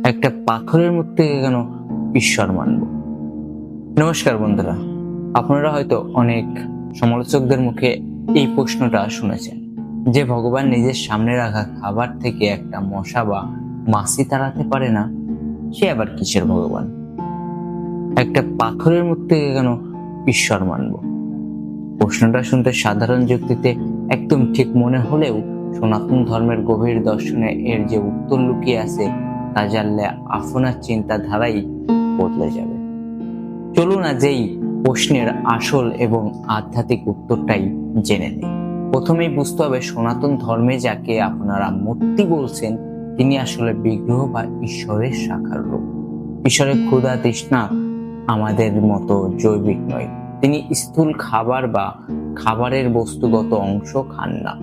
একটা পাথরের মধ্যে কেন ঈশ্বর মানব? নমস্কার বন্ধুরা, আপনারা হয়তো অনেক সমালোচকদের মুখে এই প্রশ্নটা শুনেছেন যে ভগবান নিজের সামনে রাখা খাবার থেকে একটা মশা বা মাছি তাড়াতে পারে না, সে আবার কিসের ভগবান? একটা পাথরের মধ্যে কেন ঈশ্বর মানব? প্রশ্নটা শুনতে সাধারণ যুক্তিতে একদম ঠিক মনে হলেও সনাতন ধর্মের গভীর দর্শনে এর যে উত্তর লুকিয়ে আছে তা জানলে আপনার চিন্তাধারাই বদলে যাবে। চলুন আজ এই প্রশ্নের আসল এবং আধ্যাত্মিক উত্তরটাই জেনে নিই। প্রথমেই বুঝতে হবে, সনাতন ধর্মে যাকে আপনারা মূর্তি বলছেন তিনি আসলে বিগ্রহ বা ঈশ্বরের সাকার রূপ। ঈশ্বরের ক্ষুধা তৃষ্ণা আমাদের মতো জৈবিক নয়। তিনি স্থূল খাবার বা খাবারের বস্তুগত অংশ খান না।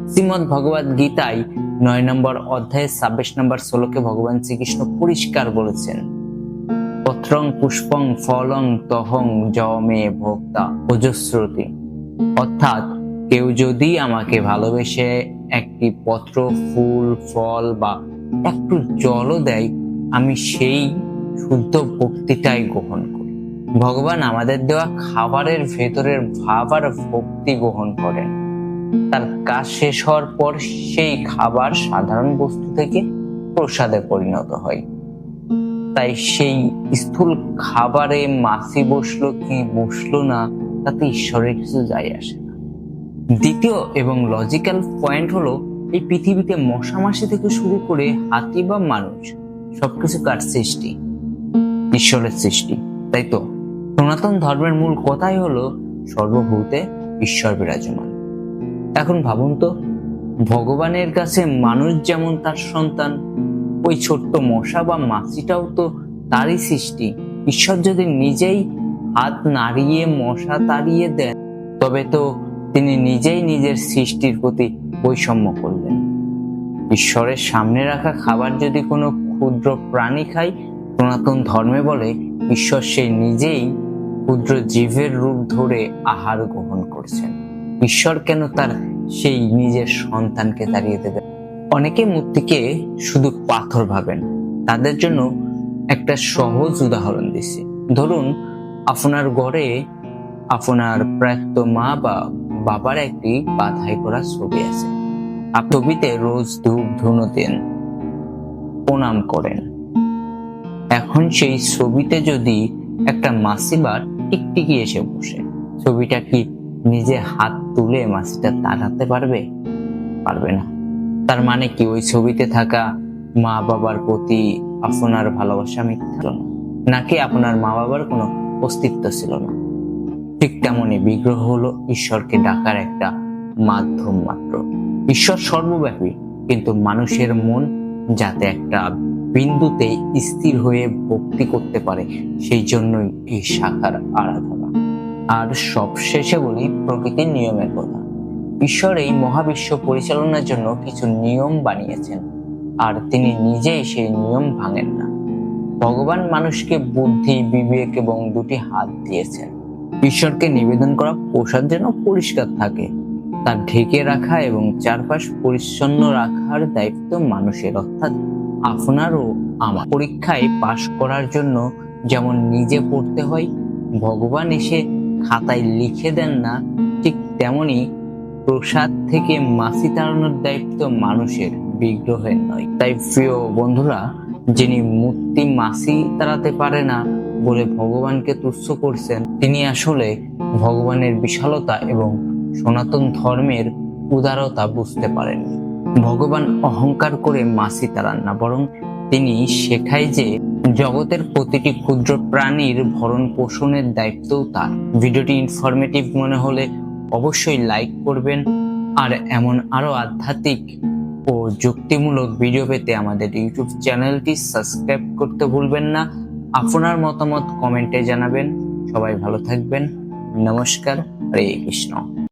শ্রীমদ ভগবদ গীতায় 9 নম্বর অধ্যায়ে 26 নম্বর শ্লোকে ভগবান শ্রীকৃষ্ণ পরিষ্কার বলেছেন, পত্রং পুষ্পং ফলং তহং যমে ভোক্তা অজস্রতি। অর্থাৎ কেউ যদি আমাকে ভালোবেসে একটি পত্র, ফুল, ফল বা একটু জলও দেয়, আমি সেই শুদ্ধ ভক্তিটাই গ্রহণ করি। ভগবান আমাদের দেওয়া খাবারের ভেতরের ভাব আর ভক্তি গ্রহণ করেন। তার কাজ শেষ হওয়ার পর সেই খাবার সাধারণ বস্তু থেকে প্রসাদে পরিণত হয়। তাই সেই স্থূল খাবারে মাছি বসলো কি বসলো না, তাতে ঈশ্বরের কিছু যায় আসে না। দ্বিতীয় এবং লজিক্যাল পয়েন্ট হলো, এই পৃথিবীতে মশা মাছি থেকে শুরু করে হাতি বা মানুষ সবকিছু কার সৃষ্টি? ঈশ্বরের সৃষ্টি, তাই তো? সনাতন ধর্মের মূল কথাই হলো সর্বভূতে ঈশ্বর বিরাজমান। এখন ভাবুন তো, ভগবানের কাছে মানুষ যেমন তার সন্তান, ওই ছোট্ট মশা বা মাছিটাও তো তারই সৃষ্টি। ঈশ্বর যদি নিজেই হাত নাড়িয়ে মশা তাড়িয়ে দেন, তবে তো তিনি নিজেই নিজের সৃষ্টির প্রতি বৈষম্য করলেন। ঈশ্বরের সামনে রাখা খাবার যদি কোনো ক্ষুদ্র প্রাণী খায়, সনাতন ধর্মে বলে ঈশ্বর সেই নিজেই ক্ষুদ্র জীবের রূপ ধরে আহার গ্রহণ করছেন। ঈশ্বর কেন তার সেই নিজের সন্তানকে তাড়িয়ে দেবে? অনেকে মূর্তিকে শুধু পাথর ভাবেন। তাদের জন্য একটা সহজ উদাহরণ দিচ্ছি। ধরুন, আপনার ঘরে আপনার প্রয়াত মা বা বাবার একটি বাধাই করা ছবি আছে। আপনি ছবিতে রোজ ধূপ ধুনো দেন, প্রণাম করেন। এখন সেই ছবিতে যদি একটা মাছি বা টিকটিকি এসে বসে, ছবিটা কি নিজে হাত তুলে মাছিটা তাড়াতে পারবে? পারবে না। তার মানে কি ওই ছবিতে থাকা মা বাবার প্রতি আপনার ভালোবাসা মিথ্যা ছিল না, নাকি আপনার মা বাবার কোনো অস্তিত্ব ছিল না? ঠিক তেমনই বিগ্রহ হলো ঈশ্বরকে ডাকার একটা মাধ্যম মাত্র। ঈশ্বর সর্বব্যাপী, কিন্তু মানুষের মন যাতে একটা বিন্দুতে স্থির হয়ে ভক্তি করতে পারে, সেই জন্যই এই সাকার আরাধনা। আর সবশেষে বলি প্রকৃতির নিয়মের কথা। ঈশ্বর এই মহাবিশ্ব পরিচালনার জন্য কিছু নিয়ম বানিয়েছেন, আর তিনি নিজেই সেই নিয়ম ভাঙেন না। ভগবান মানুষকে বুদ্ধি, বিবেক এবং দুটি হাত দিয়েছেন। ঈশ্বরকে নিবেদন করা প্রসাদ যেন পরিষ্কার থাকে, তা ঢেকে রাখা এবং চারপাশ পরিচ্ছন্ন রাখার দায়িত্ব মানুষের, অর্থাৎ আপনার ও আমার। পরীক্ষায় পাশ করার জন্য যেমন নিজে পড়তে হয়, ভগবান এসে খাতায় লিখে দেন না, ঠিক তেমনি প্রসাদ থেকে মাছি তাড়ানোর দায়িত্ব মানুষের, বিগ্রহের নয়। তাই প্রিয় বন্ধুরা, যিনি মূর্তি মাছি তাড়াতে পারে না বলে ভগবানকে তুচ্ছ করছেন, তিনি আসলে ভগবানের বিশালতা এবং সনাতন ধর্মের উদারতা বুঝতে পারেননি। ভগবান অহংকার করে মাছি তাড়ান না, বরং তিনি শেখায় যে জগতের প্রতিটি ক্ষুদ্র প্রাণীর ভরণ পোষণের দায়িত্বও তার। ভিডিওটি ইনফরমেটিভ মনে হলে অবশ্যই লাইক করবেন, আর এমন আরো আধ্যাত্মিক ও যুক্তিমূলক ভিডিও পেতে আমাদের ইউটিউব চ্যানেলটি সাবস্ক্রাইব করতে ভুলবেন না। আপনার মতামত কমেন্টে জানাবেন। সবাই ভালো থাকবেন। নমস্কার। হরে কৃষ্ণ।